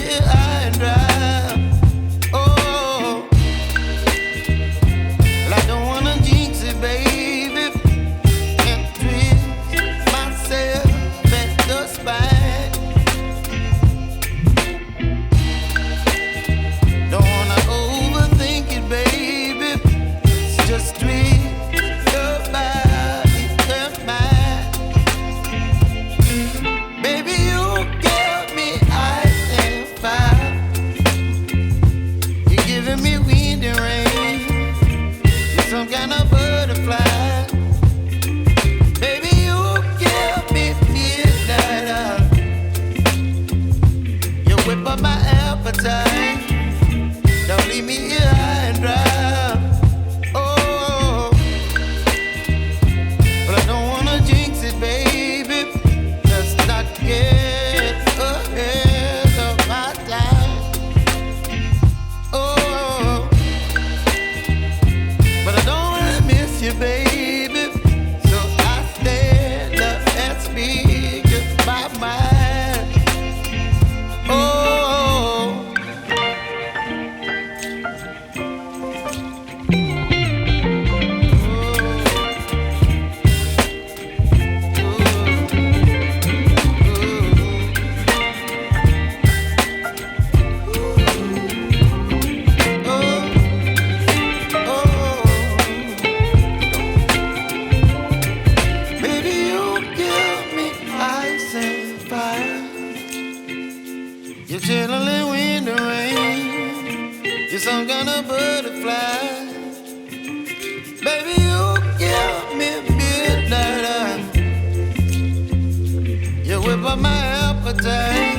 here high and dry. Oh, well, I don't wanna jinx it, baby, and twist myself at the spine. Don't wanna overthink it, baby. It's just twist your body and mine. Baby, you give me ice and fire. You're giving me wind and rain. You're some kind of butterfly. Baby, you give me midnight. You whip up my appetite. Don't leave me here high and dry. Oh, but I don't wanna jinx it, baby. Let's not get ahead of my time. Oh, but I don't wanna miss you, baby. So I stand up and speak my mind. Oh. Baby, you give me ice and fire. You're chilling wind and rain. You're some kind of butterfly. Baby, you give me midnight. You whip up my appetite.